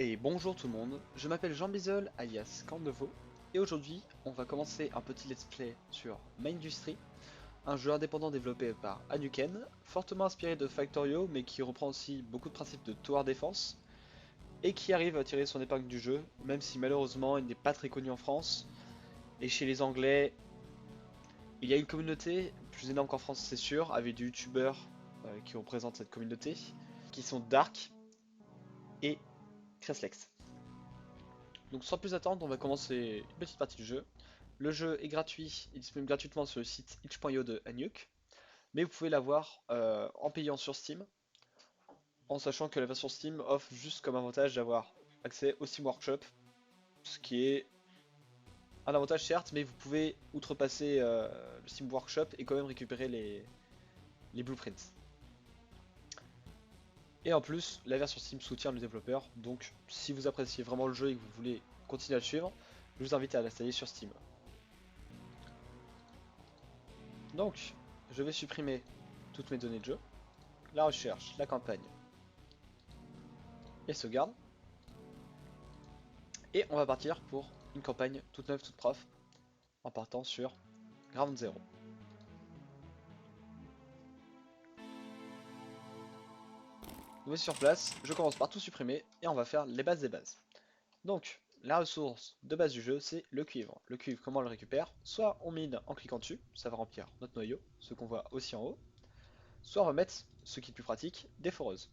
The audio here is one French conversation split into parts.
Et bonjour tout le monde, je m'appelle Jean Bizol alias Corneveau et aujourd'hui on va commencer un petit let's play sur Mindustry, un jeu indépendant développé par Hanuken, fortement inspiré de Factorio mais qui reprend aussi beaucoup de principes de Tower Defense et qui arrive à tirer son épingle du jeu, même si malheureusement il n'est pas très connu en France et chez les Anglais il y a une communauté plus énorme qu'en France c'est sûr, avec des youtubeurs qui représentent cette communauté, qui sont Dark et Creslex. Donc sans plus attendre, on va commencer une petite partie du jeu. Le jeu est gratuit, il est disponible gratuitement sur le site itch.io de Hanuk, mais vous pouvez l'avoir en payant sur Steam, en sachant que la version Steam offre juste comme avantage d'avoir accès au Steam Workshop, ce qui est un avantage certes, mais vous pouvez outrepasser le Steam Workshop et quand même récupérer les blueprints. Et en plus, la version Steam soutient le développeur, donc si vous appréciez vraiment le jeu et que vous voulez continuer à le suivre, je vous invite à l'installer sur Steam. Donc, je vais supprimer toutes mes données de jeu, la recherche, la campagne et sauvegarde. Et on va partir pour une campagne toute neuve, toute prof, en partant sur Ground Zero. Nous voici sur place, je commence par tout supprimer et on va faire les bases des bases. Donc, la ressource de base du jeu, c'est le cuivre. Le cuivre, comment on le récupère? Soit on mine en cliquant dessus, ça va remplir notre noyau, ce qu'on voit aussi en haut. Soit on va mettre, ce qui est plus pratique, des foreuses.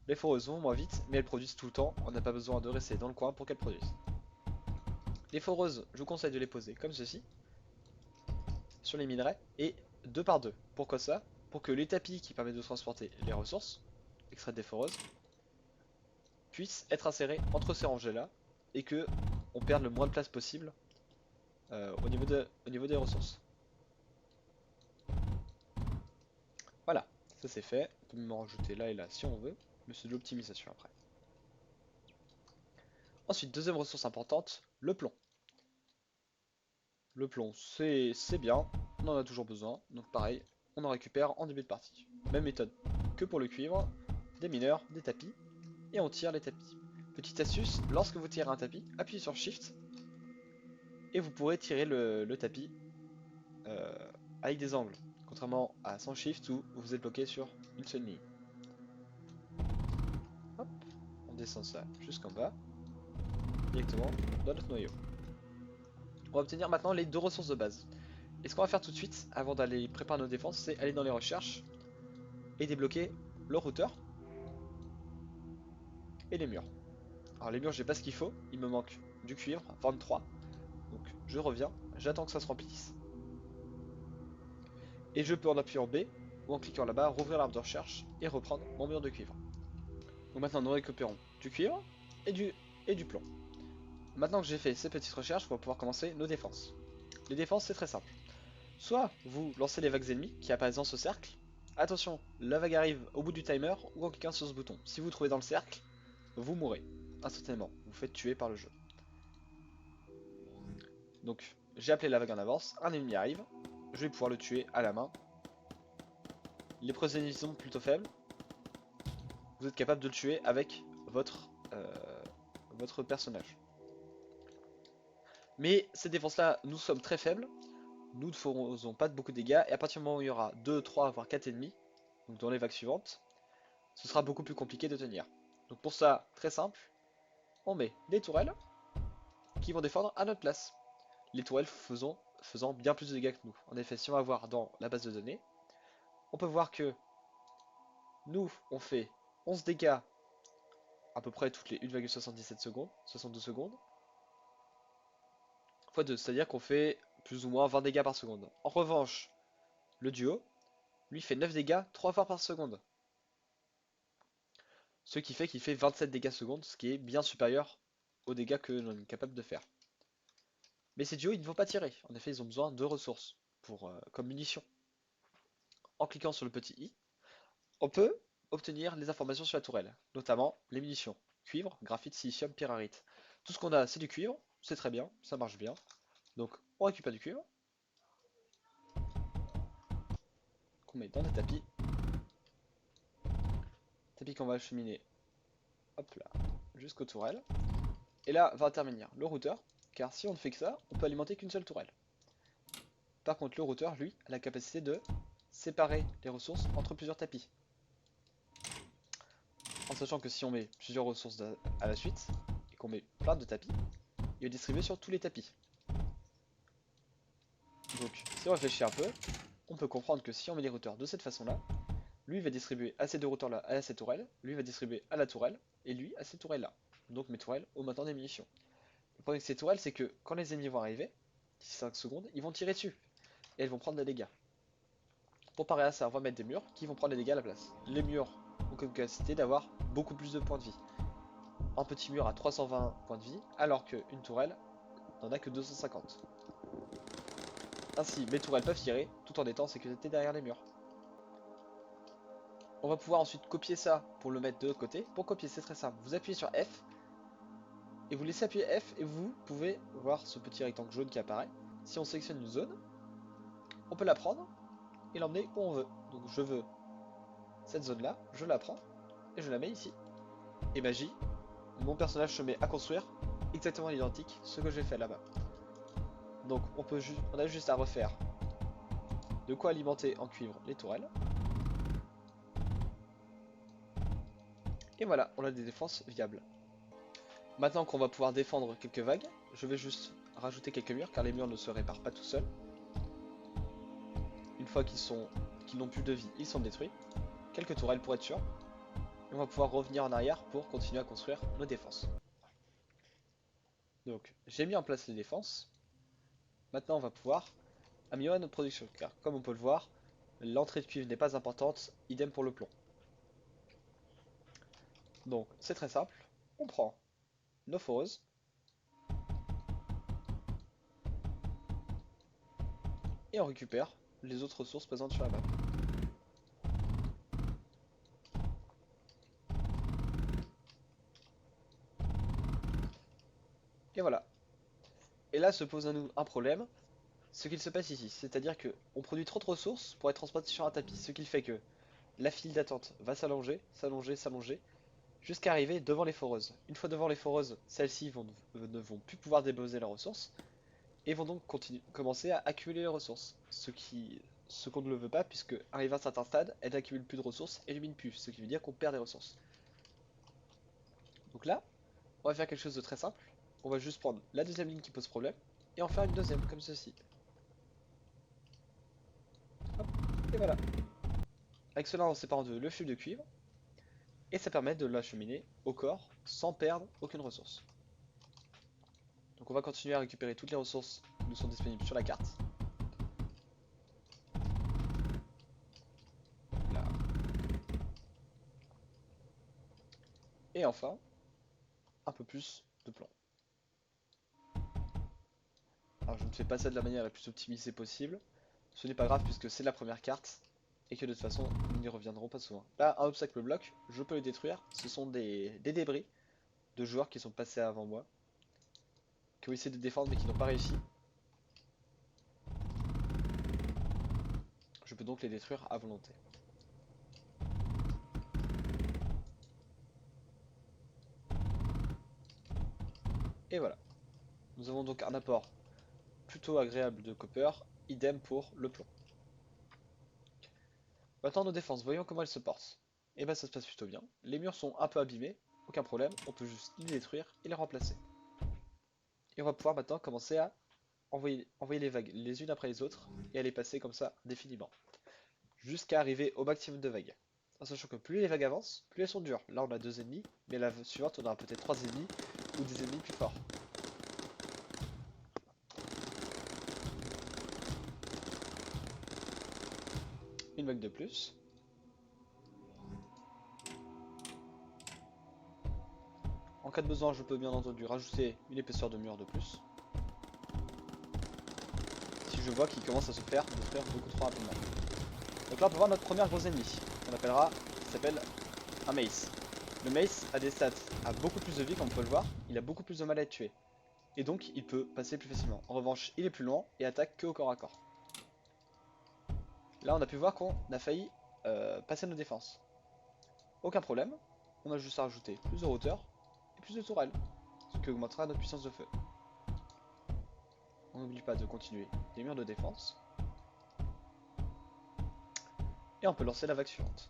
Les foreuses vont moins vite, mais elles produisent tout le temps, on n'a pas besoin de rester dans le coin pour qu'elles produisent. Les foreuses, je vous conseille de les poser comme ceci, sur les minerais, et deux par deux. Pourquoi ça? Pour que les tapis qui permettent de transporter les ressources, extraites des foreuses, puissent être insérés entre ces rangées-là, et que on perde le moins de place possible au niveau des ressources. Voilà, ça c'est fait. On peut même en rajouter là et là si on veut, mais c'est de l'optimisation après. Ensuite, deuxième ressource importante, le plomb. Le plomb, c'est bien, on en a toujours besoin, donc pareil, on en récupère en début de partie. Même méthode que pour le cuivre, des mineurs, des tapis, et on tire les tapis. Petite astuce, lorsque vous tirez un tapis, appuyez sur Shift, et vous pourrez tirer le tapis euh, avec des angles, contrairement à sans Shift où vous êtes bloqué sur une seule ligne. Hop, on descend ça jusqu'en bas, directement dans notre noyau. On va obtenir maintenant les deux ressources de base. Et ce qu'on va faire tout de suite, avant d'aller préparer nos défenses, c'est aller dans les recherches et débloquer le routeur et les murs. Alors les murs, j'ai pas ce qu'il faut, il me manque du cuivre, 23. Donc je reviens, j'attends que ça se remplisse. Et je peux en appuyant B ou en cliquant là-bas rouvrir l'arbre de recherche et reprendre mon mur de cuivre. Donc maintenant nous récupérons du cuivre et du plomb. Maintenant que j'ai fait ces petites recherches, on va pouvoir commencer nos défenses. Les défenses c'est très simple. Soit vous lancez les vagues ennemies qui apparaissent dans ce cercle. Attention, la vague arrive au bout du timer ou en cliquant sur ce bouton. Si vous trouvez dans le cercle, vous mourrez instantanément. Vous faites tuer par le jeu. Donc j'ai appelé la vague en avance, un ennemi arrive, je vais pouvoir le tuer à la main. Les ennemis sont plutôt faibles, vous êtes capable de le tuer avec votre personnage. Mais ces défenses-là, nous sommes très faibles, nous ne faisons pas beaucoup de dégâts, et à partir du moment où il y aura 2, 3, voire 4 ennemis, donc dans les vagues suivantes, ce sera beaucoup plus compliqué de tenir. Donc pour ça, très simple, on met des tourelles qui vont défendre à notre place. Les tourelles faisant bien plus de dégâts que nous. En effet, si on va voir dans la base de données, on peut voir que nous, on fait 11 dégâts à peu près toutes les 1,77 secondes, 62 secondes, fois 2, c'est-à-dire qu'on fait plus ou moins 20 dégâts par seconde. En revanche, le duo, lui, fait 9 dégâts 3 fois par seconde. Ce qui fait qu'il fait 27 dégâts secondes, ce qui est bien supérieur aux dégâts que l'on est capable de faire. Mais ces duos, ils ne vont pas tirer. En effet, ils ont besoin de ressources comme munitions. En cliquant sur le petit i, on peut obtenir les informations sur la tourelle, notamment les munitions. Cuivre, graphite, silicium, pyrarite. Tout ce qu'on a, c'est du cuivre, c'est très bien, ça marche bien. Donc on récupère du cuivre, qu'on met dans des tapis qu'on va acheminer, hop là, jusqu'aux tourelles. Et là va intervenir le routeur, car si on ne fait que ça, on peut alimenter qu'une seule tourelle. Par contre, le routeur, lui, a la capacité de séparer les ressources entre plusieurs tapis. En sachant que si on met plusieurs ressources à la suite, et qu'on met plein de tapis, il est distribué sur tous les tapis. Donc, si on réfléchit un peu, on peut comprendre que si on met les routeurs de cette façon-là, lui va distribuer à ces deux routeurs-là à cette tourelle, lui va distribuer à la tourelle, et lui à cette tourelle-là. Donc mes tourelles au maintenant des munitions. Le problème avec ces tourelles, c'est que quand les ennemis vont arriver, d'ici 5 secondes, ils vont tirer dessus, et elles vont prendre des dégâts. Pour parer à ça, on va mettre des murs qui vont prendre les dégâts à la place. Les murs ont comme capacité d'avoir beaucoup plus de points de vie. Un petit mur a 320 points de vie, alors qu'une tourelle n'en a que 250. Ainsi, mes tourelles peuvent tirer, tout en étant en sécurité derrière les murs. On va pouvoir ensuite copier ça pour le mettre de l'autre côté. Pour copier, c'est très simple. Vous appuyez sur F, et vous laissez appuyer F, et vous pouvez voir ce petit rectangle jaune qui apparaît. Si on sélectionne une zone, on peut la prendre, et l'emmener où on veut. Donc je veux cette zone-là, je la prends, et je la mets ici. Et magie, mon personnage se met à construire exactement l'identique ce que j'ai fait là-bas. Donc on a juste à refaire de quoi alimenter en cuivre les tourelles. Et voilà, on a des défenses viables. Maintenant qu'on va pouvoir défendre quelques vagues, je vais juste rajouter quelques murs car les murs ne se réparent pas tout seuls. Une fois qu'ils n'ont plus de vie, ils sont détruits. Quelques tourelles pour être sûr. Et on va pouvoir revenir en arrière pour continuer à construire nos défenses. Donc j'ai mis en place les défenses. Maintenant on va pouvoir améliorer notre production car comme on peut le voir, l'entrée de cuivre n'est pas importante, idem pour le plomb. Donc c'est très simple, on prend nos foreuses, et on récupère les autres ressources présentes sur la map. Et voilà. Et là se pose à nous un problème, ce qu'il se passe ici, c'est-à-dire que on produit trop de ressources pour être transporté sur un tapis, ce qui fait que la file d'attente va s'allonger, s'allonger, s'allonger, jusqu'à arriver devant les foreuses. Une fois devant les foreuses, celles-ci ne vont plus pouvoir déposer leurs ressources, et vont donc commencer à accumuler les ressources, ce qu'on ne le veut pas, puisque arrivé à un certain stade, elles n'accumulent plus de ressources et ne minent plus, ce qui veut dire qu'on perd des ressources. Donc là, on va faire quelque chose de très simple, on va juste prendre la deuxième ligne qui pose problème, et en faire une deuxième, comme ceci. Hop, et voilà. Avec cela, on sépare en deux le fil de cuivre, et ça permet de l'acheminer au corps sans perdre aucune ressource. Donc on va continuer à récupérer toutes les ressources qui nous sont disponibles sur la carte. Là. Et enfin, un peu plus de plomb. Alors je ne fais pas ça de la manière la plus optimisée possible. Ce n'est pas grave puisque c'est la première carte et que de toute façon nous n'y reviendrons pas souvent. Là, un obstacle bloc, je peux le détruire. Ce sont des débris de joueurs qui sont passés avant moi, qui ont essayé de défendre mais qui n'ont pas réussi. Je peux donc les détruire à volonté. Et voilà. Nous avons donc un apport plutôt agréable de copper, idem pour le plomb. Maintenant nos défenses, voyons comment elles se portent. Et bah ça se passe plutôt bien. Les murs sont un peu abîmés, aucun problème, on peut juste les détruire et les remplacer. Et on va pouvoir maintenant commencer à envoyer les vagues les unes après les autres et à les passer comme ça indéfiniment. Jusqu'à arriver au maximum de vagues. En sachant que plus les vagues avancent, plus elles sont dures. Là on a 2 ennemis, mais la suivante on aura peut-être 3 ennemis ou des ennemis plus forts. Une vague de plus. En cas de besoin, je peux bien entendu rajouter une épaisseur de mur de plus. Si je vois qu'il commence à se faire détruire beaucoup trop rapidement. Donc là on peut voir notre premier gros ennemi. Qui s'appelle un mace. Le mace a des stats, a beaucoup plus de vie comme on peut le voir, il a beaucoup plus de mal à être tué. Et donc il peut passer plus facilement. En revanche, il est plus lent et attaque que au corps à corps. Là on a pu voir qu'on a failli passer nos défenses. Aucun problème, on a juste à rajouter plus de hauteur plus de tourelles, ce qui augmentera notre puissance de feu. On n'oublie pas de continuer les murs de défense. Et on peut lancer la vague suivante.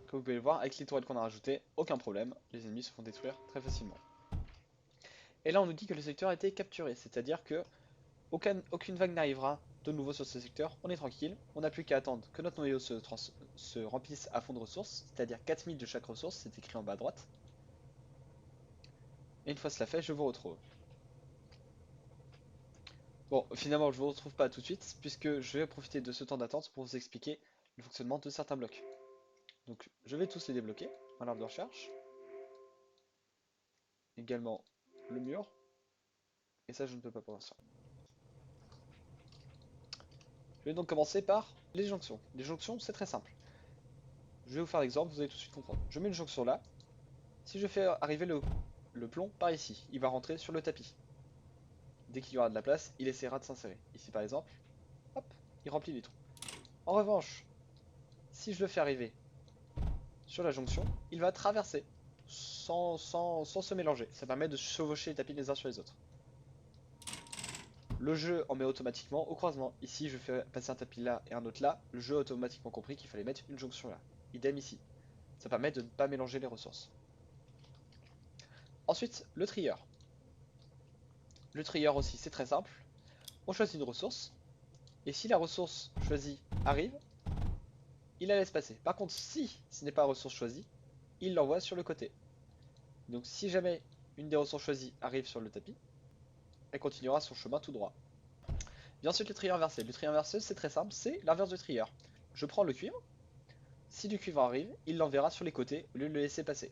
Comme vous pouvez le voir, avec les tourelles qu'on a rajoutées, aucun problème, les ennemis se font détruire très facilement. Et là on nous dit que le secteur a été capturé, c'est-à-dire que aucune vague n'arrivera de nouveau sur ce secteur, on est tranquille, on n'a plus qu'à attendre que notre noyau se remplisse à fond de ressources, c'est-à-dire 4000 de chaque ressource, c'est écrit en bas à droite. Et une fois cela fait, je vous retrouve. Bon, finalement je vous retrouve pas tout de suite, puisque je vais profiter de ce temps d'attente pour vous expliquer le fonctionnement de certains blocs. Donc je vais tous les débloquer en l'arbre de recherche. Également le mur. Et ça je ne peux pas pour l'instant. Je vais donc commencer par les jonctions. Les jonctions c'est très simple. Je vais vous faire l'exemple, vous allez tout de suite comprendre. Je mets une jonction là. Si je fais arriver le plomb par ici, il va rentrer sur le tapis. Dès qu'il y aura de la place, il essaiera de s'insérer. Ici par exemple, hop, il remplit les trous. En revanche, si je le fais arriver sur la jonction, il va traverser sans se mélanger. Ça permet de chevaucher les tapis les uns sur les autres. Le jeu en met automatiquement au croisement. Ici, je fais passer un tapis là et un autre là. Le jeu a automatiquement compris qu'il fallait mettre une jonction là. Idem ici. Ça permet de ne pas mélanger les ressources. Ensuite, le trieur. Le trieur aussi, c'est très simple. On choisit une ressource. Et si la ressource choisie arrive, il la laisse passer. Par contre, si ce n'est pas la ressource choisie, il l'envoie sur le côté. Donc si jamais une des ressources choisies arrive sur le tapis, elle continuera son chemin tout droit. Bien ensuite, le trieur inversé. Le trieur inversé, c'est très simple, c'est l'inverse du trieur. Je prends le cuivre. Si du cuivre arrive, il l'enverra sur les côtés au lieu de le laisser passer.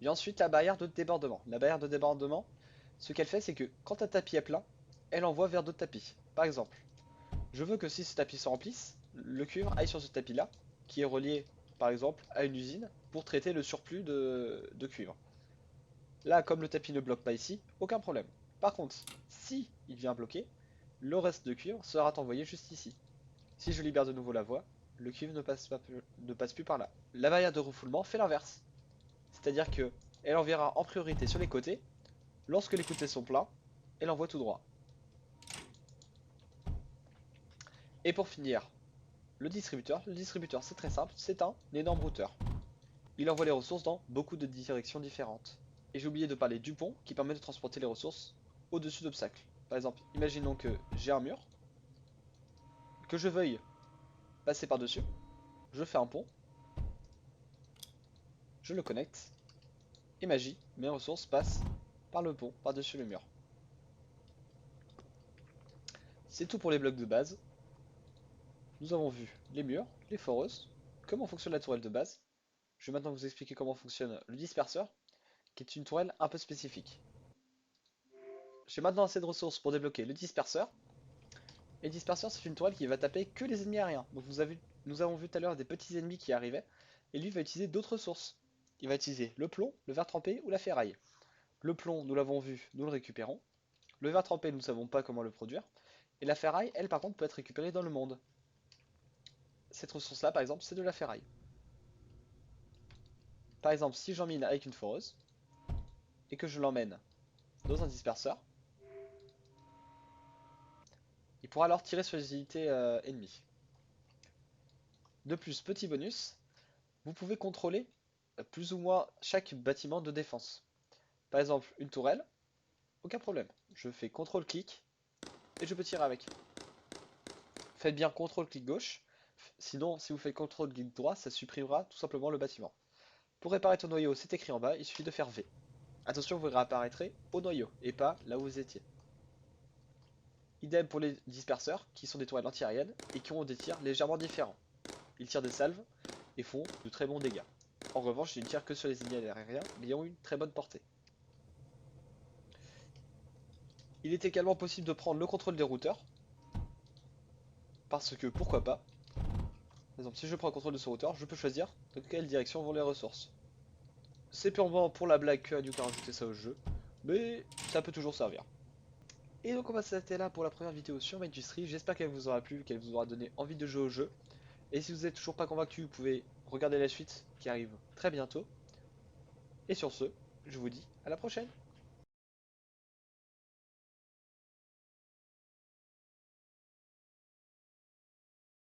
Et ensuite, la barrière de débordement. La barrière de débordement, ce qu'elle fait, c'est que quand un tapis est plein, elle envoie vers d'autres tapis. Par exemple, je veux que si ce tapis se remplisse, le cuivre aille sur ce tapis-là, qui est relié, par exemple, à une usine, pour traiter le surplus de cuivre. Là, comme le tapis ne bloque pas ici, aucun problème. Par contre, si il vient bloquer, le reste de cuivre sera envoyé juste ici. Si je libère de nouveau la voie, le cuivre ne passe plus par là. La barrière de refoulement fait l'inverse. C'est-à-dire que elle enverra en priorité sur les côtés. Lorsque les côtés sont pleins, elle envoie tout droit. Et pour finir, le distributeur c'est très simple, c'est un énorme routeur. Il envoie les ressources dans beaucoup de directions différentes. Et j'ai oublié de parler du pont qui permet de transporter les ressources au-dessus d'obstacles. Par exemple, imaginons que j'ai un mur, que je veuille passer par-dessus, je fais un pont, je le connecte, et magie, mes ressources passent par le pont, par-dessus le mur. C'est tout pour les blocs de base. Nous avons vu les murs, les foreuses, comment fonctionne la tourelle de base. Je vais maintenant vous expliquer comment fonctionne le disperseur, qui est une tourelle un peu spécifique. J'ai maintenant assez de ressources pour débloquer le disperseur. Et le disperseur, c'est une tourelle qui va taper que les ennemis aériens. Donc nous avons vu tout à l'heure des petits ennemis qui arrivaient, et lui va utiliser d'autres ressources. Il va utiliser le plomb, le verre trempé ou la ferraille. Le plomb, nous l'avons vu, nous le récupérons. Le verre trempé, nous ne savons pas comment le produire. Et la ferraille, elle par contre, peut être récupérée dans le monde. Cette ressource-là, par exemple, c'est de la ferraille. Par exemple, si j'emmine avec une foreuse, et que je l'emmène dans un disperseur, il pourra alors tirer sur les unités ennemies. De plus, petit bonus, vous pouvez contrôler plus ou moins chaque bâtiment de défense. Par exemple, une tourelle, aucun problème. Je fais CTRL-clic et je peux tirer avec. Faites bien CTRL-clic gauche, sinon si vous faites CTRL-clic droit, ça supprimera tout simplement le bâtiment. Pour réparer ton noyau, c'est écrit en bas, il suffit de faire V. Attention, vous réapparaîtrez au noyau et pas là où vous étiez. Idem pour les disperseurs, qui sont des tourelles anti-aériennes et qui ont des tirs légèrement différents. Ils tirent des salves et font de très bons dégâts. En revanche, ils ne tirent que sur les ennemis aériens, mais ils ont une très bonne portée. Il est également possible de prendre le contrôle des routeurs, parce que pourquoi pas. Par exemple, si je prends le contrôle de ce routeur, je peux choisir de quelle direction vont les ressources. c'est purement pour la blague que Hanukkah a rajouté ça au jeu, mais ça peut toujours servir. Et donc on va s'arrêter là pour la première vidéo sur Mindustry. J'espère qu'elle vous aura plu, qu'elle vous aura donné envie de jouer au jeu. Et si vous n'êtes toujours pas convaincu, vous pouvez regarder la suite qui arrive très bientôt. Et sur ce, je vous dis à la prochaine.